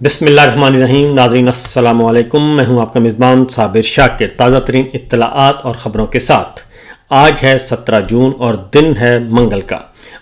بسم اللہ الرحمن الرحیم. ناظرین السلام علیکم. میں ہوں آپ کا میزبان صابر شاکر. تازہ ترین اطلاعات اور خبروں کے ساتھ. آج ہے 17 جون اور دن ہے منگل کا.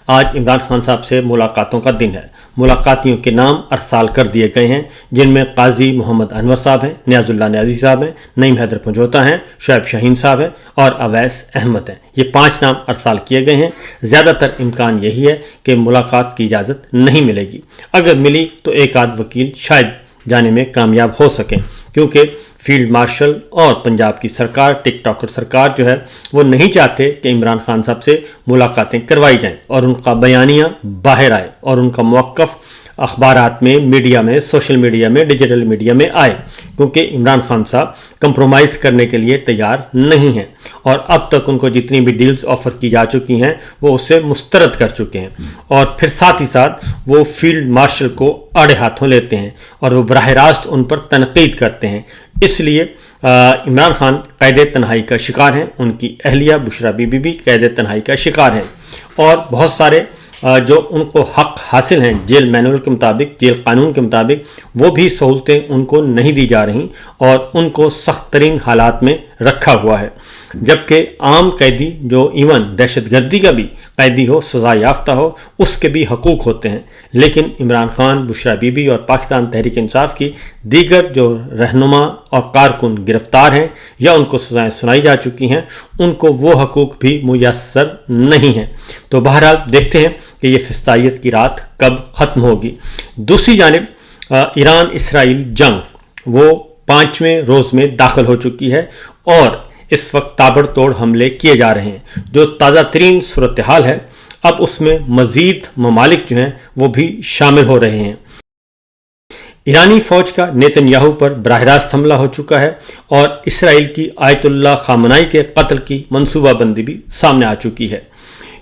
آج عمران خان صاحب سے ملاقاتوں کا دن ہے. ملاقاتیوں کے نام ارسال کر دیے گئے ہیں، جن میں قاضی محمد انور صاحب ہیں، نیاز اللہ نیازی صاحب ہیں، نعیم حیدر پنجوتا ہیں، شعیب شاہین صاحب ہیں اور اویس احمد ہیں. یہ 5 نام ارسال کیے گئے ہیں. زیادہ تر امکان یہی ہے کہ ملاقات کی اجازت نہیں ملے گی. اگر ملی تو ایک آدھ وکیل شاید جانے میں کامیاب ہو سکیں، کیونکہ فیلڈ مارشل اور پنجاب کی سرکار، ٹک ٹاکر سرکار جو ہے وہ نہیں چاہتے کہ عمران خان صاحب سے ملاقاتیں کروائی جائیں اور ان کا بیانیہ باہر آئے اور ان کا موقف اخبارات میں، میڈیا میں، سوشل میڈیا میں، ڈیجیٹل میڈیا میں آئے، کیونکہ عمران خان صاحب کمپرومائز کرنے کے لیے تیار نہیں ہیں اور اب تک ان کو جتنی بھی ڈیلز آفر کی جا چکی ہیں وہ اسے مسترد کر چکے ہیں. اور پھر ساتھ ہی ساتھ وہ فیلڈ مارشل کو آڑے ہاتھوں لیتے ہیں اور وہ براہ راست ان پر تنقید کرتے ہیں. اس لیے عمران خان قید تنہائی کا شکار ہیں. ان کی اہلیہ بشرا بی بی بھی قید تنہائی کا شکار ہیں اور بہت سارے جو ان کو حق حاصل ہیں جیل مینول کے مطابق، جیل قانون کے مطابق، وہ بھی سہولتیں ان کو نہیں دی جا رہی اور ان کو سخت ترین حالات میں رکھا ہوا ہے. جبکہ عام قیدی جو ایون دہشت گردی کا بھی قیدی ہو، سزا یافتہ ہو، اس کے بھی حقوق ہوتے ہیں. لیکن عمران خان، بشرا بی بی اور پاکستان تحریک انصاف کی دیگر جو رہنما اور کارکن گرفتار ہیں یا ان کو سزائیں سنائی جا چکی ہیں، ان کو وہ حقوق بھی میسر نہیں ہیں. تو بہرحال دیکھتے ہیں کہ یہ فسطائیت کی رات کب ختم ہوگی. دوسری جانب ایران اسرائیل جنگ وہ 5ویں روز میں داخل ہو چکی ہے اور اس وقت تابڑ توڑ حملے کیے جا رہے ہیں. جو تازہ ترین صورتحال ہے اب اس میں مزید ممالک جو ہیں وہ بھی شامل ہو رہے ہیں. ایرانی فوج کا نیتن یاہو پر براہ راست حملہ ہو چکا ہے اور اسرائیل کی آیت اللہ خامنائی کے قتل کی منصوبہ بندی بھی سامنے آ چکی ہے،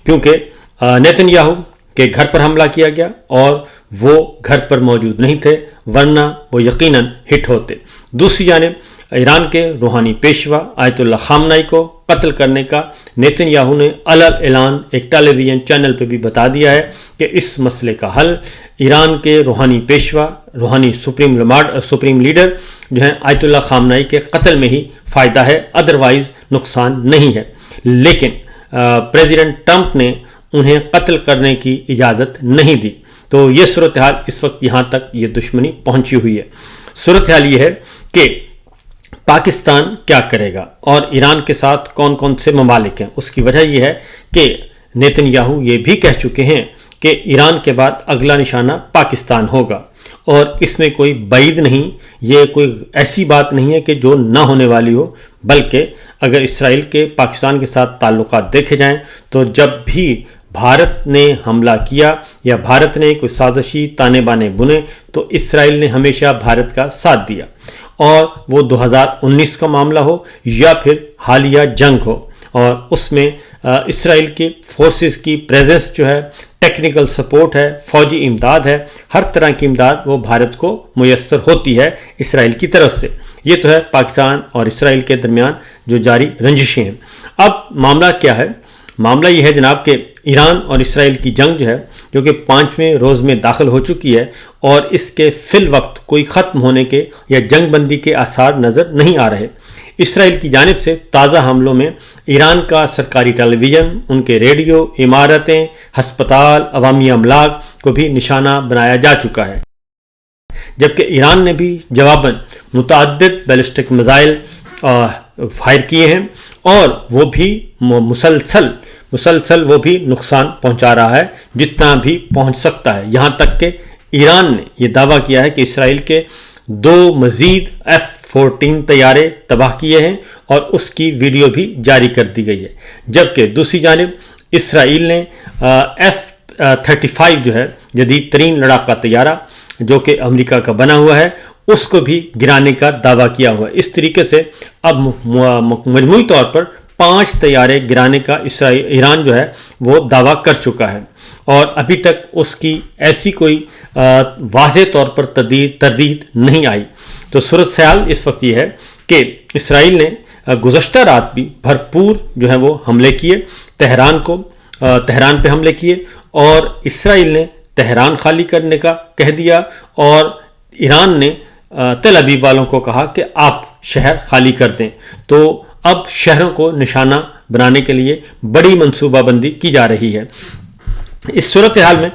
کیونکہ نیتن یاہو کے گھر پر حملہ کیا گیا اور وہ گھر پر موجود نہیں تھے، ورنہ وہ یقیناً ہٹ ہوتے. دوسری جانب ایران کے روحانی پیشوا آیت اللہ خامنائی کو قتل کرنے کا نیتن یاہو نے اعلان ایک ٹیلی ویژن چینل پہ بھی بتا دیا ہے کہ اس مسئلے کا حل ایران کے روحانی پیشوا، روحانی سپریم لیڈر جو ہیں آیت اللہ خامنائی کے قتل میں ہی فائدہ ہے، ادروائز نقصان نہیں ہے. لیکن پریزیڈنٹ ٹرمپ نے انہیں قتل کرنے کی اجازت نہیں دی. تو یہ صورتحال اس وقت یہاں تک یہ دشمنی پہنچی ہوئی ہے. صورتحال یہ ہے کہ پاکستان کیا کرے گا اور ایران کے ساتھ کون کون سے ممالک ہیں. اس کی وجہ یہ ہے کہ نیتن یاہو یہ بھی کہہ چکے ہیں کہ ایران کے بعد اگلا نشانہ پاکستان ہوگا اور اس میں کوئی بعید نہیں، یہ کوئی ایسی بات نہیں ہے کہ جو نہ ہونے والی ہو، بلکہ اگر اسرائیل کے پاکستان کے ساتھ تعلقات دیکھے جائیں تو جب بھی بھارت نے حملہ کیا یا بھارت نے کوئی سازشی تانے بانے بنے تو اسرائیل نے ہمیشہ بھارت کا ساتھ دیا، اور وہ 2019 کا معاملہ ہو یا پھر حالیہ جنگ ہو. اور اس میں اسرائیل کی فورسز کی پریزنس جو ہے، ٹیکنیکل سپورٹ ہے، فوجی امداد ہے، ہر طرح کی امداد وہ بھارت کو میسر ہوتی ہے اسرائیل کی طرف سے. یہ تو ہے پاکستان اور اسرائیل کے درمیان جو جاری رنجشیں ہیں. اب معاملہ کیا ہے؟ معاملہ یہ ہے جناب کہ ایران اور اسرائیل کی جنگ جو ہے، جو کہ 5ویں روز میں داخل ہو چکی ہے اور اس کے فی الوقت کوئی ختم ہونے کے یا جنگ بندی کے آثار نظر نہیں آ رہے. اسرائیل کی جانب سے تازہ حملوں میں ایران کا سرکاری ٹیلی ویژن، ان کے ریڈیو، عمارتیں، ہسپتال، عوامی املاک کو بھی نشانہ بنایا جا چکا ہے. جبکہ ایران نے بھی جواباً متعدد بیلسٹک میزائل فائر کیے ہیں اور وہ بھی مسلسل وہ بھی نقصان پہنچا رہا ہے جتنا بھی پہنچ سکتا ہے. یہاں تک کہ ایران نے یہ دعویٰ کیا ہے کہ اسرائیل کے 2 مزید F-14 طیارے تباہ کیے ہیں اور اس کی ویڈیو بھی جاری کر دی گئی ہے. جبکہ دوسری جانب اسرائیل نے F-35 جو ہے جدید ترین لڑاکا طیارہ جو کہ امریکہ کا بنا ہوا ہے، اس کو بھی گرانے کا دعویٰ کیا ہوا ہے. اس طریقے سے اب مجموعی طور پر 5 طیارے گرانے کا ایران جو ہے وہ دعویٰ کر چکا ہے اور ابھی تک اس کی ایسی کوئی واضح طور پر تردید نہیں آئی. تو صورتحال اس وقت یہ ہے کہ اسرائیل نے گزشتہ رات بھی بھرپور جو ہے وہ حملے کیے، تہران پہ حملے کیے اور اسرائیل نے تہران خالی کرنے کا کہہ دیا اور ایران نے تل ابیب والوں کو کہا کہ آپ شہر خالی کر دیں، تو اب شہروں کو نشانہ بنانے کے لیے بڑی منصوبہ بندی کی جا رہی ہے۔ اس صورتحال میں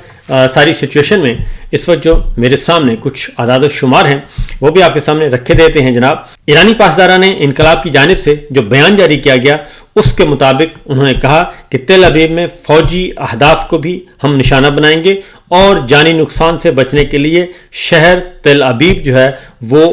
ساری سچویشن میں اس وقت جو میرے سامنے کچھ اعداد و شمار ہیں وہ بھی آپ کے سامنے رکھے دیتے ہیں جناب۔ ایرانی پاسداران انقلاب کی جانب سے جو بیان جاری کیا گیا اس کے مطابق انہوں نے کہا کہ تل ابیب میں فوجی اہداف کو بھی ہم نشانہ بنائیں گے اور جانی نقصان سے بچنے کے لیے شہر تل ابیب جو ہے وہ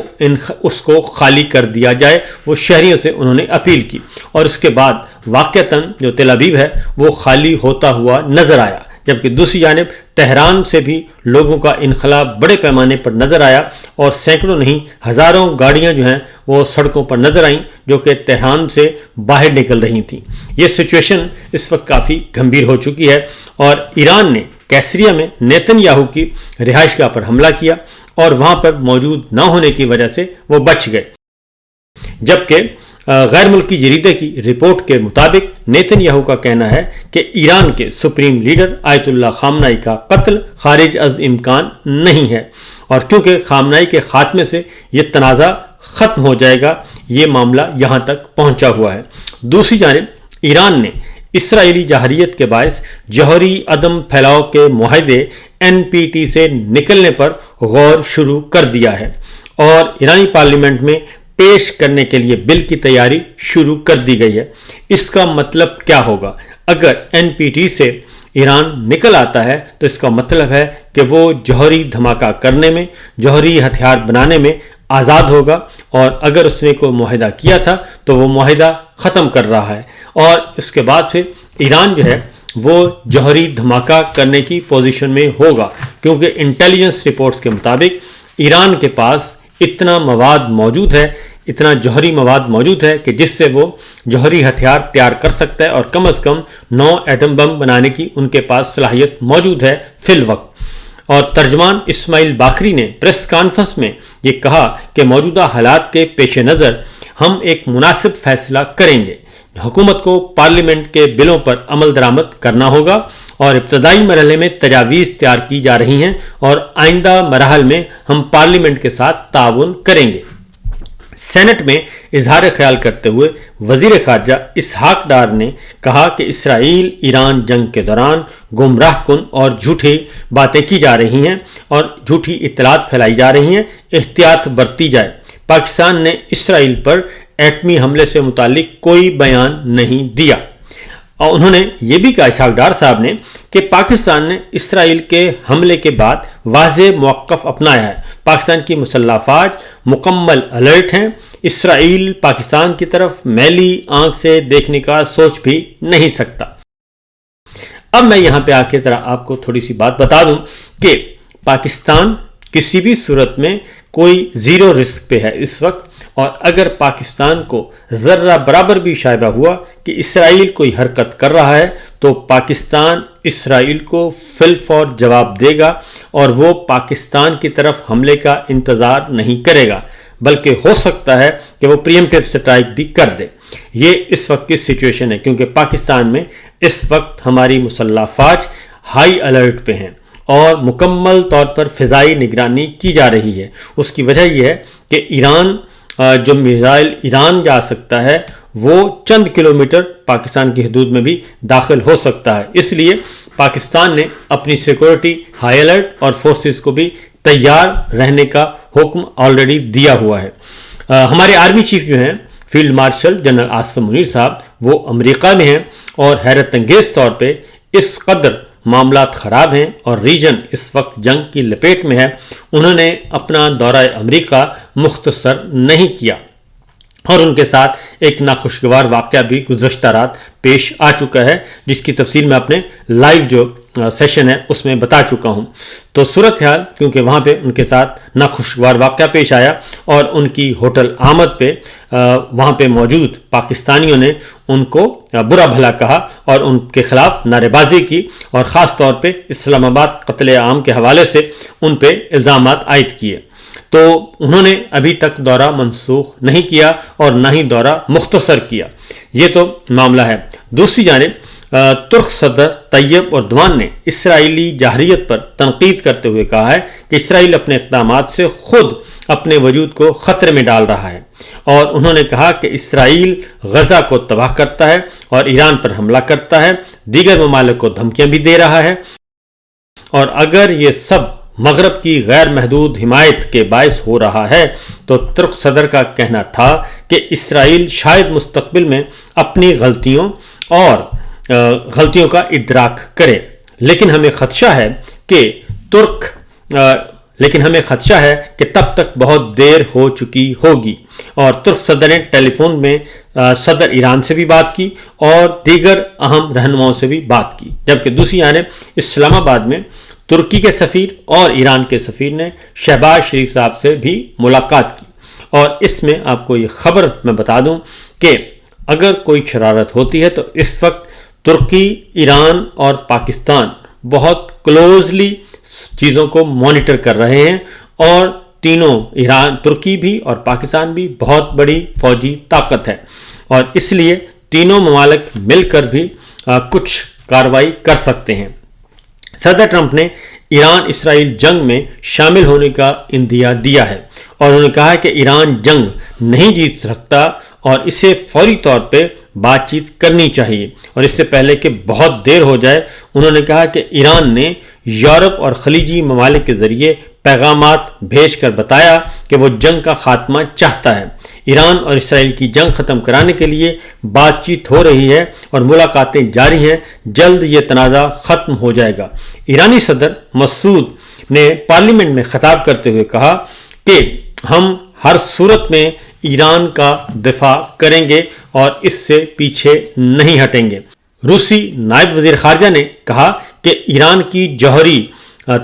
اس کو خالی کر دیا جائے، وہ شہریوں سے انہوں نے اپیل کی، اور اس کے بعد واقعتاً جو تل ابیب ہے وہ خالی ہوتا ہوا نظر آیا، جبکہ دوسری جانب تہران سے بھی لوگوں کا انخلا بڑے پیمانے پر نظر آیا اور سینکڑوں نہیں ہزاروں گاڑیاں جو ہیں وہ سڑکوں پر نظر آئیں جو کہ تہران سے باہر نکل رہی تھیں۔ یہ سچویشن اس وقت کافی گھمبیر ہو چکی ہے اور ایران نے کیسریا میں نیتن یاہو کی رہائش گاہ پر حملہ کیا اور وہاں پر موجود نہ ہونے کی وجہ سے وہ بچ گئے، جبکہ غیر ملکی جریدے کی رپورٹ کے مطابق نیتن یاہو کا کہنا ہے کہ ایران کے سپریم لیڈر آیت اللہ خامنائی کا قتل خارج از امکان نہیں ہے، اور کیونکہ خامنائی کے خاتمے سے یہ تنازع ختم ہو جائے گا، یہ معاملہ یہاں تک پہنچا ہوا ہے۔ دوسری جانب ایران نے اسرائیلی جارحیت کے باعث جوہری عدم پھیلاؤ کے معاہدے NPT سے نکلنے پر غور شروع کر دیا ہے اور ایرانی پارلیمنٹ میں پیش کرنے کے لیے بل کی تیاری شروع کر دی گئی ہے۔ اس کا مطلب کیا ہوگا؟ اگر NPT سے ایران نکل آتا ہے تو اس کا مطلب ہے کہ وہ جوہری دھماکہ کرنے میں، جوہری ہتھیار بنانے میں آزاد ہوگا، اور اگر اس نے کوئی معاہدہ کیا تھا تو وہ معاہدہ ختم کر رہا ہے، اور اس کے بعد پھر ایران جو ہے وہ جوہری دھماکہ کرنے کی پوزیشن میں ہوگا، کیونکہ انٹیلیجنس رپورٹس کے مطابق ایران کے پاس اتنا مواد موجود ہے، اتنا جوہری مواد موجود ہے کہ جس سے وہ جوہری ہتھیار تیار کر سکتا ہے، اور کم از کم 9 ایٹم بم بنانے کی ان کے پاس صلاحیت موجود ہے فی الوقت۔ اور ترجمان اسماعیل باقری نے پریس کانفرنس میں یہ کہا کہ موجودہ حالات کے پیش نظر ہم ایک مناسب فیصلہ کریں گے، حکومت کو پارلیمنٹ کے بلوں پر عمل درآمد کرنا ہوگا، اور ابتدائی مرحلے میں تجاویز تیار کی جا رہی ہیں اور آئندہ مراحل میں ہم پارلیمنٹ کے ساتھ تعاون کریں گے۔ سینٹ میں اظہار خیال کرتے ہوئے وزیر خارجہ اسحاق ڈار نے کہا کہ اسرائیل ایران جنگ کے دوران گمراہ کن اور جھوٹی باتیں کی جا رہی ہیں اور جھوٹی اطلاعات پھیلائی جا رہی ہیں، احتیاط برتی جائے۔ پاکستان نے اسرائیل پر ایٹمی حملے سے متعلق کوئی بیان نہیں دیا، اور انہوں نے یہ بھی کہا اسحاق ڈار صاحب نے کہ پاکستان نے اسرائیل کے حملے کے بعد واضح موقف اپنایا ہے، پاکستان کی مسلح افواج مکمل الرٹ ہیں، اسرائیل پاکستان کی طرف میلی آنکھ سے دیکھنے کا سوچ بھی نہیں سکتا۔ اب میں یہاں پہ آخر طرح آپ کو تھوڑی سی بات بتا دوں کہ پاکستان کسی بھی صورت میں کوئی زیرو رسک پہ ہے اس وقت، اور اگر پاکستان کو ذرہ برابر بھی شائبہ ہوا کہ اسرائیل کوئی حرکت کر رہا ہے تو پاکستان اسرائیل کو فی الفور جواب دے گا، اور وہ پاکستان کی طرف حملے کا انتظار نہیں کرے گا، بلکہ ہو سکتا ہے کہ وہ پریمپٹیو سٹرائک بھی کر دے۔ یہ اس وقت کی سچویشن ہے، کیونکہ پاکستان میں اس وقت ہماری مسلح افواج ہائی الرٹ پہ ہیں اور مکمل طور پر فضائی نگرانی کی جا رہی ہے۔ اس کی وجہ یہ ہے کہ ایران جو میزائل ایران جا سکتا ہے وہ چند کلومیٹر پاکستان کی حدود میں بھی داخل ہو سکتا ہے، اس لیے پاکستان نے اپنی سیکورٹی ہائی الرٹ اور فورسز کو بھی تیار رہنے کا حکم آلریڈی دیا ہوا ہے۔ ہمارے آرمی چیف جو ہیں field marshal general Asim Munir صاحب، وہ امریکہ میں ہیں، اور حیرت انگیز طور پہ اس قدر معاملات خراب ہیں اور ریجن اس وقت جنگ کی لپیٹ میں ہے، انہوں نے اپنا دورہ امریکہ مختصر نہیں کیا، اور ان کے ساتھ ایک ناخوشگوار واقعہ بھی گزشتہ رات پیش آ چکا ہے، جس کی تفصیل میں اپنے لائیو جو سیشن ہے اس میں بتا چکا ہوں۔ تو صورتحال کیونکہ وہاں پہ ان کے ساتھ ناخوشگوار واقعہ پیش آیا اور ان کی ہوٹل آمد پہ وہاں پہ موجود پاکستانیوں نے ان کو برا بھلا کہا اور ان کے خلاف نعرے بازی کی، اور خاص طور پہ اسلام آباد قتل عام کے حوالے سے ان پہ الزامات عائد کیے۔ تو انہوں نے ابھی تک دورہ منسوخ نہیں کیا اور نہ ہی دورہ مختصر کیا، یہ تو معاملہ ہے۔ دوسری جانب ترک صدر طیب اردوان نے اسرائیلی جارحیت پر تنقید کرتے ہوئے کہا ہے کہ اسرائیل اپنے اقدامات سے خود اپنے وجود کو خطرے میں ڈال رہا ہے، اور انہوں نے کہا کہ اسرائیل غزہ کو تباہ کرتا ہے اور ایران پر حملہ کرتا ہے، دیگر ممالک کو دھمکیاں بھی دے رہا ہے، اور اگر یہ سب مغرب کی غیر محدود حمایت کے باعث ہو رہا ہے تو ترک صدر کا کہنا تھا کہ اسرائیل شاید مستقبل میں اپنی غلطیوں کا ادراک کرے، لیکن ہمیں خدشہ ہے کہ تب تک بہت دیر ہو چکی ہوگی۔ اور ترک صدر نے ٹیلی فون میں صدر ایران سے بھی بات کی اور دیگر اہم رہنماؤں سے بھی بات کی، جبکہ دوسری جانب اسلام آباد میں ترکی کے سفیر اور ایران کے سفیر نے شہباز شریف صاحب سے بھی ملاقات کی۔ اور اس میں آپ کو یہ خبر میں بتا دوں کہ اگر کوئی شرارت ہوتی ہے تو اس وقت ترکی، ایران اور پاکستان بہت کلوزلی چیزوں کو مانیٹر کر رہے ہیں، اور تینوں ترکی بھی اور پاکستان بھی بہت بڑی فوجی طاقت ہے، اور اس لیے تینوں ممالک مل کر بھی کچھ کارروائی کر سکتے ہیں۔ صدر ٹرمپ نے ایران اسرائیل جنگ میں شامل ہونے کا اندیا دیا ہے، اور انہوں نے کہا کہ ایران جنگ نہیں جیت سکتا اور اسے فوری طور پہ بات چیت کرنی چاہیے، اور اس سے پہلے کہ بہت دیر ہو جائے انہوں نے کہا کہ ایران نے یورپ اور خلیجی ممالک کے ذریعے پیغامات بھیج کر بتایا کہ وہ جنگ کا خاتمہ چاہتا ہے۔ ایران اور اسرائیل کی جنگ ختم کرانے کے لیے بات چیت ہو رہی ہے اور ملاقاتیں جاری ہیں، جلد یہ تنازع ختم ہو جائے گا۔ ایرانی صدر مسعود نے پارلیمنٹ میں خطاب کرتے ہوئے کہا کہ ہم ہر صورت میں ایران کا دفاع کریں گے اور اس سے پیچھے نہیں ہٹیں گے۔ روسی نائب وزیر خارجہ نے کہا کہ ایران کی جوہری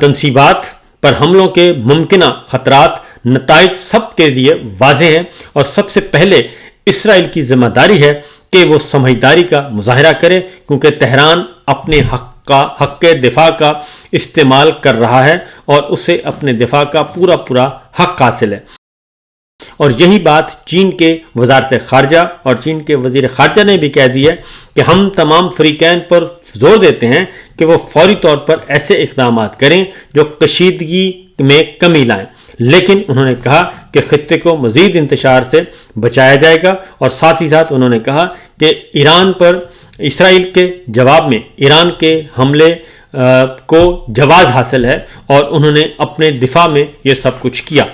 تنصیبات پر حملوں کے ممکنہ خطرات نتائج سب کے لیے واضح ہیں، اور سب سے پہلے اسرائیل کی ذمہ داری ہے کہ وہ سمجھداری کا مظاہرہ کرے، کیونکہ تہران اپنے حق کے دفاع کا استعمال کر رہا ہے اور اسے اپنے دفاع کا پورا حق حاصل ہے۔ اور یہی بات چین کے وزارت خارجہ اور چین کے وزیر خارجہ نے بھی کہہ دی ہے کہ ہم تمام فریقین پر زور دیتے ہیں کہ وہ فوری طور پر ایسے اقدامات کریں جو کشیدگی میں کمی لائیں، لیکن انہوں نے کہا کہ خطے کو مزید انتشار سے بچایا جائے گا، اور ساتھ ہی ساتھ انہوں نے کہا کہ ایران پر اسرائیل کے جواب میں ایران کے حملے کو جواز حاصل ہے، اور انہوں نے اپنے دفاع میں یہ سب کچھ کیا۔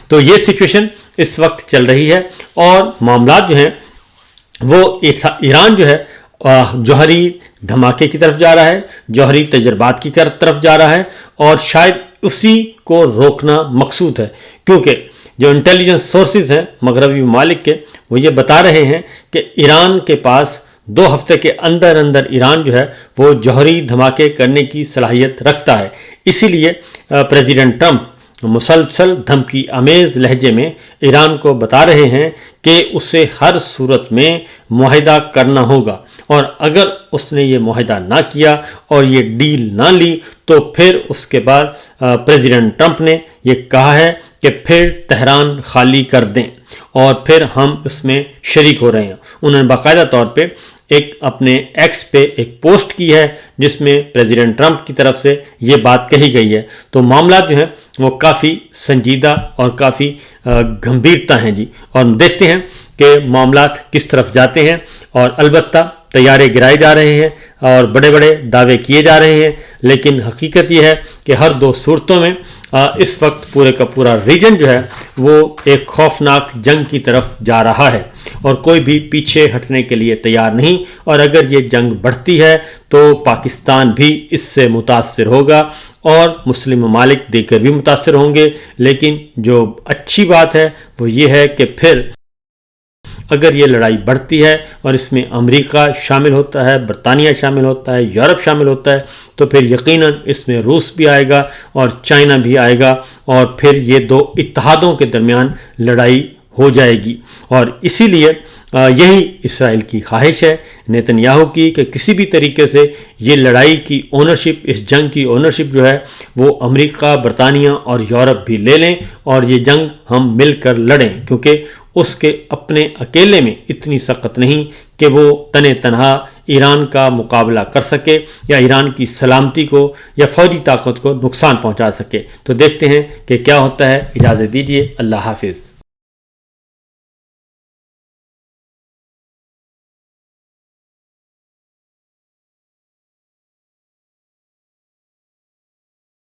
تو یہ سچویشن اس وقت چل رہی ہے، اور معاملات جو ہیں وہ ایران جو ہے جوہری دھماکے کی طرف جا رہا ہے، جوہری تجربات کی طرف جا رہا ہے، اور شاید اسی کو روکنا مقصود ہے، کیونکہ جو انٹیلیجنس سورسز ہیں مغربی ممالک کے وہ یہ بتا رہے ہیں کہ ایران کے پاس 2 ہفتے کے اندر ایران جو ہے وہ جوہری دھماکے کرنے کی صلاحیت رکھتا ہے۔ اسی لیے پریزیڈنٹ ٹرمپ مسلسل دھمکی آمیز لہجے میں ایران کو بتا رہے ہیں کہ اسے ہر صورت میں معاہدہ کرنا ہوگا، اور اگر اس نے یہ معاہدہ نہ کیا اور یہ ڈیل نہ لی تو پھر اس کے بعد پریزیڈنٹ ٹرمپ نے یہ کہا ہے کہ پھر تہران خالی کر دیں، اور پھر ہم اس میں شریک ہو رہے ہیں۔ انہوں نے باقاعدہ طور پہ اپنے ایکس پہ ایک پوسٹ کی ہے جس میں پریزیڈنٹ ٹرمپ کی طرف سے یہ بات کہی گئی ہے۔ تو معاملات جو ہیں وہ کافی سنجیدہ اور کافی گمبھیرتا ہیں جی، اور دیکھتے ہیں کہ معاملات کس طرف جاتے ہیں، اور البتہ طیارے گرائے جا رہے ہیں اور بڑے بڑے دعوے کیے جا رہے ہیں، لیکن حقیقت یہ ہے کہ ہر 2 صورتوں میں اس وقت پورے کا پورا ریجن جو ہے وہ ایک خوفناک جنگ کی طرف جا رہا ہے، اور کوئی بھی پیچھے ہٹنے کے لیے تیار نہیں، اور اگر یہ جنگ بڑھتی ہے تو پاکستان بھی اس سے متاثر ہوگا اور مسلم ممالک دے کر بھی متاثر ہوں گے۔ لیکن جو اچھی بات ہے وہ یہ ہے کہ پھر اگر یہ لڑائی بڑھتی ہے اور اس میں امریکہ شامل ہوتا ہے، برطانیہ شامل ہوتا ہے، یورپ شامل ہوتا ہے، تو پھر یقیناً اس میں روس بھی آئے گا اور چائنا بھی آئے گا، اور پھر یہ 2 اتحادوں کے درمیان لڑائی ہو جائے گی۔ اور اسی لیے یہی اسرائیل کی خواہش ہے نیتنیاہو کی کہ کسی بھی طریقے سے یہ لڑائی کی اونرشپ، اس جنگ کی اونرشپ جو ہے وہ امریکہ، برطانیہ اور یورپ بھی لے لیں، اور یہ جنگ ہم مل کر لڑیں، کیونکہ اس کے اپنے اکیلے میں اتنی سخت نہیں کہ وہ تنہا ایران کا مقابلہ کر سکے یا ایران کی سلامتی کو یا فوجی طاقت کو نقصان پہنچا سکے۔ تو دیکھتے ہیں کہ کیا ہوتا ہے۔ اجازت دیجیے، اللہ حافظ۔